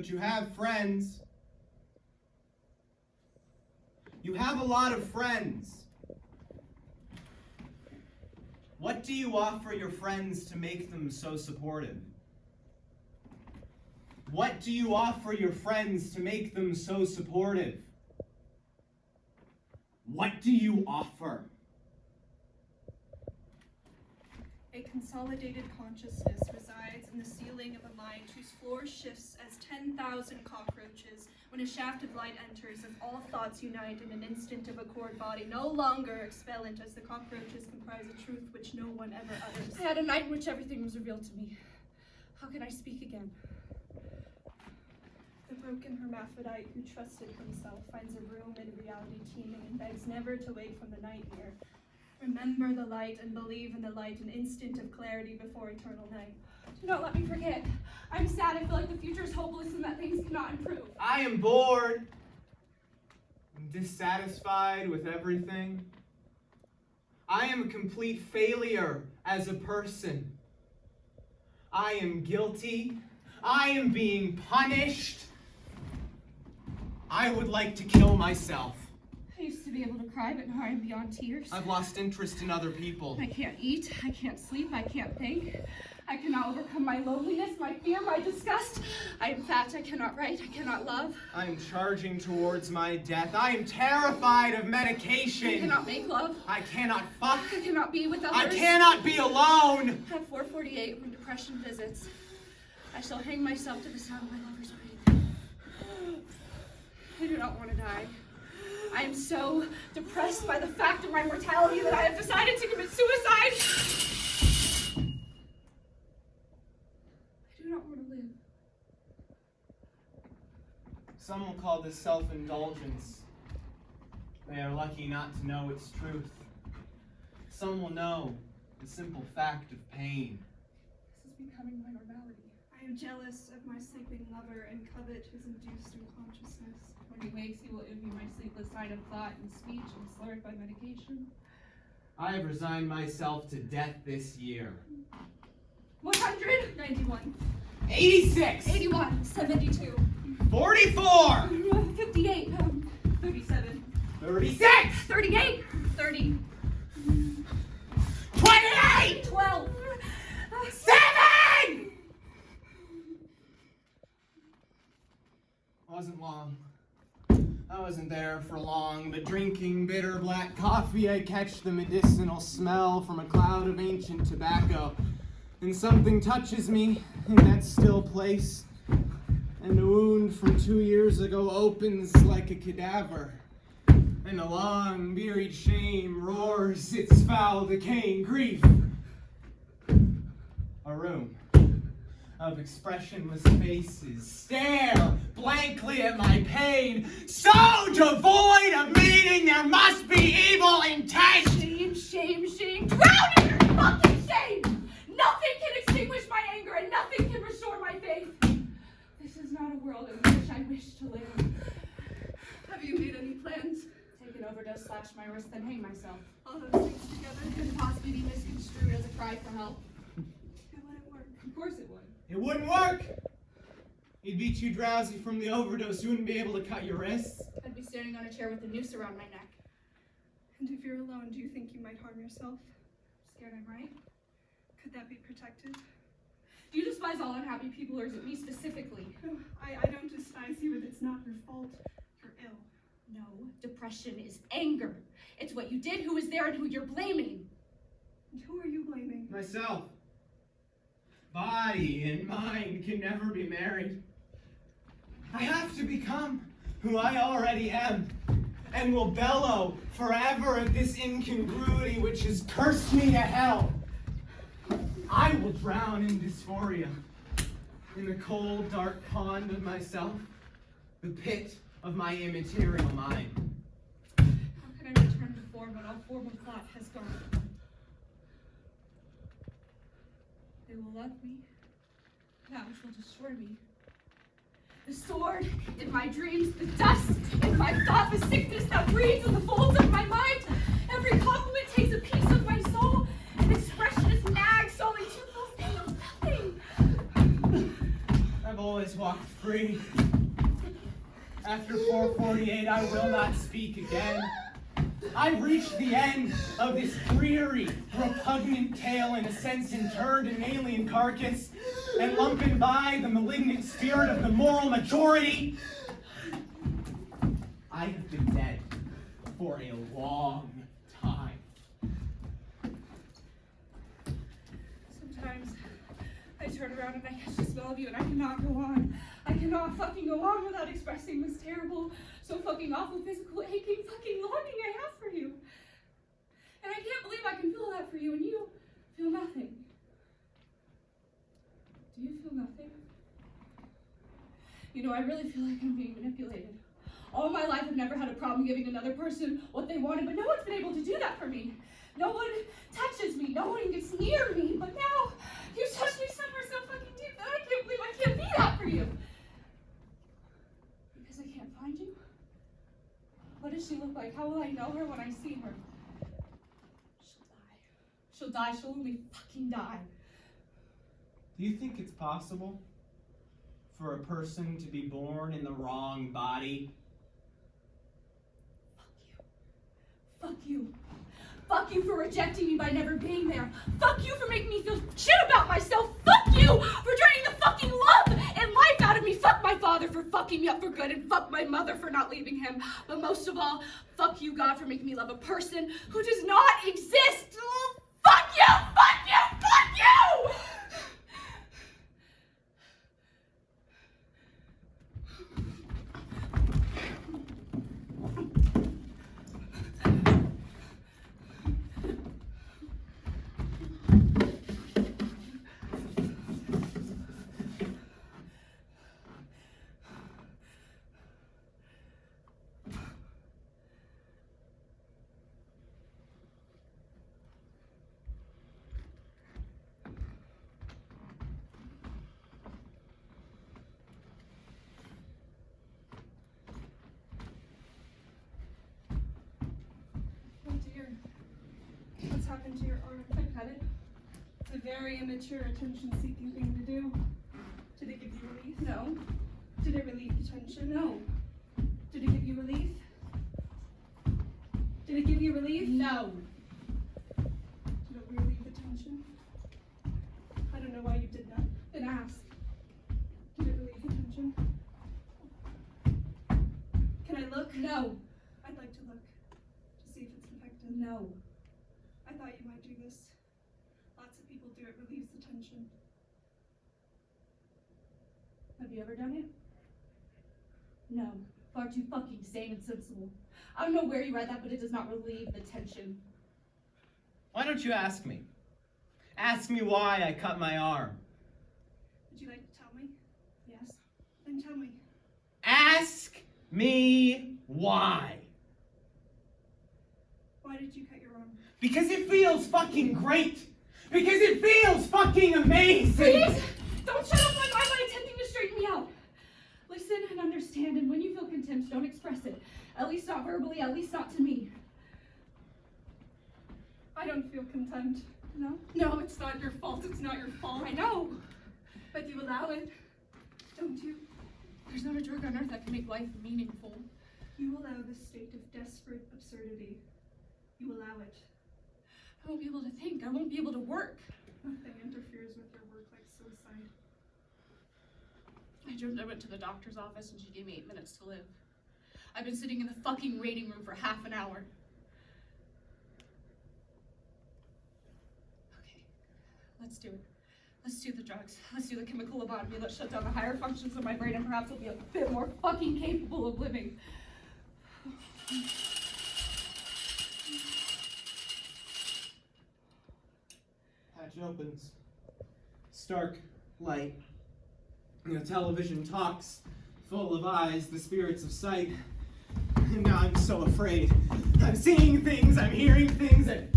but you have friends. You have a lot of friends. What do you offer your friends to make them so supportive? What do you offer your friends to make them so supportive? What do you offer? A consolidated consciousness resides in the ceiling of a mind whose floor shifts as 10,000 cockroaches when a shaft of light enters, as all thoughts unite in an instant of a cord body, no longer expellent, as the cockroaches comprise a truth which no one ever utters. I had a night in which everything was revealed to me. How can I speak again? The broken hermaphrodite who trusted himself finds a room in reality teeming and begs never to wake from the nightmare. Remember the light and believe in the light, an instant of clarity before eternal night. Do not let me forget. I'm sad. I feel like the future is hopeless and that things cannot improve. I am bored. I'm dissatisfied with everything. I am a complete failure as a person. I am guilty. I am being punished. I would like to kill myself. I used to be able to cry, but now I am beyond tears. I've lost interest in other people. I can't eat, I can't sleep, I can't think. I cannot overcome my loneliness, my fear, my disgust. I am fat, I cannot write, I cannot love. I am charging towards my death. I am terrified of medication. I cannot make love. I cannot fuck. I cannot be with others. I cannot be alone. At 4:48, when depression visits, I shall hang myself to the sound of my lover's breathing. I do not want to die. I am so depressed by the fact of my mortality that I have decided to commit suicide. I do not want to live. Some will call this self-indulgence. They are lucky not to know its truth. Some will know the simple fact of pain. This is becoming my normality. I am jealous of my sleeping lover and covet his induced unconsciousness. When he wakes, he will envy my sleepless night of thought and speech and slurred by medication. I have resigned myself to death this year. 100, 91, 86! 81, 72, 44! 58, 37, 36! 38, 30, 28! 12, 7! Wasn't long. I wasn't there for long, but drinking bitter black coffee, I catch the medicinal smell from a cloud of ancient tobacco. And something touches me in that still place, and a wound from 2 years ago opens like a cadaver, and a long, buried shame roars its foul, decaying grief. A room of expressionless faces stare blankly at my pain, so devoid of meaning there must be evil intent. Shame, shame, shame. Drown in your fucking shame! Nothing can extinguish my anger and nothing can restore my faith. This is not a world in which I wish to live. Have you made any plans? Take an overdose, slash my wrist, then hang myself. All those things together? Could it possibly be misconstrued as a cry for help? How would it work? Of course it would. It wouldn't work. You'd be too drowsy from the overdose. You wouldn't be able to cut your wrists. I'd be standing on a chair with a noose around my neck. And if you're alone, do you think you might harm yourself? Scared I'm right? Could that be protected? Do you despise all unhappy people, or is it me specifically? No, I don't despise you, but it's not your fault. You're ill. No, depression is anger. It's what you did, who was there, and who you're blaming. And who are you blaming? Myself. Body and mind can never be married. I have to become who I already am, and will bellow forever at this incongruity which has cursed me to hell. I will drown in dysphoria, in the cold, dark pond of myself, the pit of my immaterial mind. How can I return to form when all form of thought has gone? They will love me, that which will destroy me. The sword in my dreams, the dust in my thought, the sickness that breathes in the folds of my mind. Every compliment takes a piece of my soul, and expression is nags, only to fulfill nothing. I've always walked free. After 4:48, I will not speak again. I've reached the end of this dreary, repugnant tale in a sense interred in an alien carcass and lumping by the malignant spirit of the moral majority. I have been dead for a long time. Sometimes I turn around and I catch the smell of you and I cannot go on. I cannot fucking go on without expressing this terrible, so fucking awful physical aching fucking longing I have for you. And I can't believe I can feel that for you and you feel nothing. Do you feel nothing? You know, I really feel like I'm being manipulated. All my life I've never had a problem giving another person what they wanted, but no one's been able to do that for me. No one touches me, no one gets near me, but now you touch me somewhere so fucking deep that I can't believe I can't be that for you. Because I can't find you? What does she look like? How will I know her when I see her? She'll die. She'll only fucking die. Do you think it's possible for a person to be born in the wrong body? Fuck you. Fuck you for rejecting me by never being there. Fuck you for making me feel shit about myself. Fuck you for draining the fucking love and life out of me. Fuck my father for fucking me up for good, and fuck my mother for not leaving him. But most of all, fuck you, God, for making me love a person who does not exist. Oh, fuck you! Fuck you! Fuck you! What's happened to your arm? I cut it. It's a very immature, attention-seeking thing to do. Did it give you relief? No. Did it relieve the tension? No. Did it give you relief? Did it give you relief? No. Did it relieve the tension? I don't know why you did that. Then ask. Did it relieve the tension? Can I look? No. I'd like to look to see if it's infected. No. I thought you might do this. Lots of people do it, relieves the tension. Have you ever done it? No. Far too fucking sane and sensible. I don't know where you read that, but it does not relieve the tension. Why don't you ask me? Ask me why I cut my arm. Would you like to tell me? Yes. Then tell me. Ask me why. Why did you cut your arm? Because it feels fucking great. Because it feels fucking amazing. Please! Don't shut up my mind by attempting to straighten me out. Listen and understand, and when you feel contempt, don't express it. At least not verbally, at least not to me. I don't feel contempt. No? No, it's not your fault. It's not your fault. I know. But you allow it, don't you? There's not a drug on earth that can make life meaningful. You allow this state of desperate absurdity. You allow it. I won't be able to think. I won't be able to work. Nothing interferes with your work like suicide. I went to the doctor's office and she gave me 8 minutes to live. I've been sitting in the fucking waiting room for half an hour. Okay, let's do it. Let's do the drugs. Let's do the chemical lobotomy. Let's shut down the higher functions of my brain and perhaps I'll be a bit more fucking capable of living. Hatch opens. Stark light. The television talks, full of eyes, the spirits of sight. And now I'm so afraid. I'm seeing things, I'm hearing things, and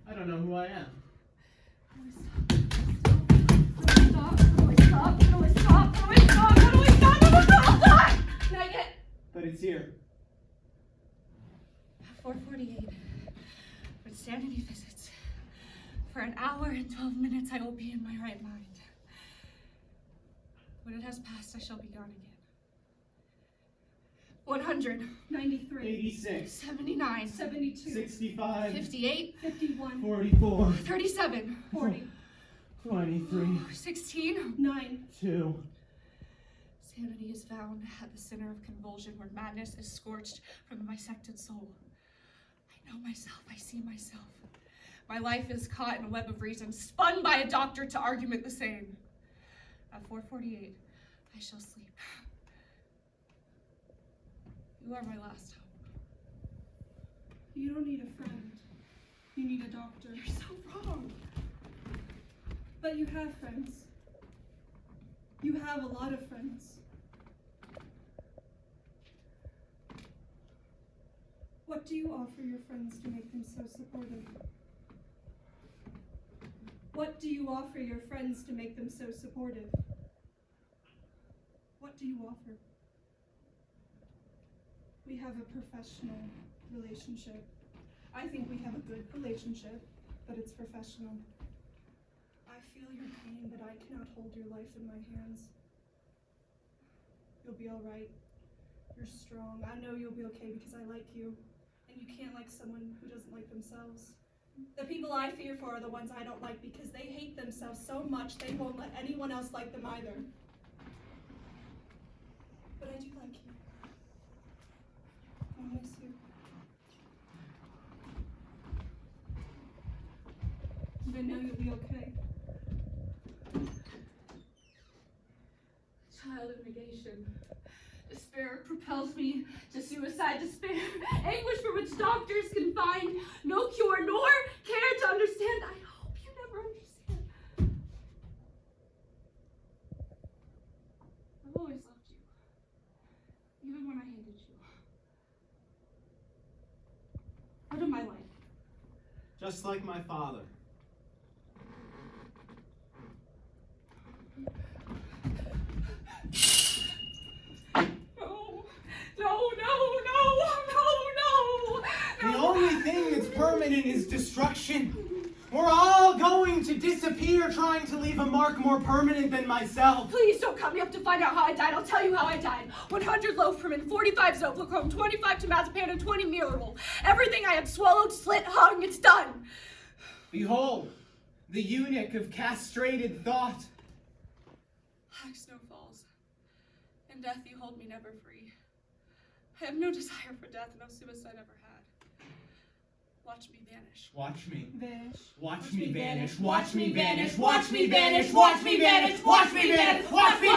I don't know who I am. How do I stop? How do I stop? How do I stop? How do I stop? How do I stop? Not yet. But it's here. 4:48. For sanity visits. For an hour and 12 minutes, I will be in my right mind. When it has passed, I shall be gone again. 100. 93. 86. 79. 72. 65. 58. 51. 44. 37. 40. 23. 16. 9. 2. Sanity is found at the center of convulsion where madness is scorched from the bisected soul. I know myself, I see myself. My life is caught in a web of reason, spun by a doctor to argument the same. At 4:48, I shall sleep. You are my last hope. You don't need a friend. You need a doctor. You're so wrong. But you have friends. You have a lot of friends. What do you offer your friends to make them so supportive? What do you offer your friends to make them so supportive? What do you offer? We have a professional relationship. I think we have a good relationship, but it's professional. I feel your pain, but I cannot hold your life in my hands. You'll be all right. You're strong. I know you'll be okay because I like you. And you can't like someone who doesn't like themselves. The people I fear for are the ones I don't like because they hate themselves so much they won't let anyone else like them either. But I do like you. I'll miss you. And I know you'll be okay. Child of negation. Despair propels me to suicide. Despair, anguish for which doctors can find no cure nor care to understand. I hope you never understand. I've always loved you, even when I hated you. Part of my life. Just like my father. The only thing that's permanent is destruction. We're all going to disappear trying to leave a mark more permanent than myself. Please don't cut me up to find out how I died. I'll tell you how I died. 100 loaf-permin, 45 zoflochrome, 25 temazepam, and 20 Miracle. Everything I had swallowed, slit, hung, it's done. Behold, the eunuch of castrated thought. Like snow falls. In death you hold me never free. I have no desire for death, no suicide ever had. Watch me vanish. Watch me. Vanish. Watch me vanish. Watch me vanish. Watch me vanish. Watch me vanish. Watch me vanish. Watch me vanish. Watch me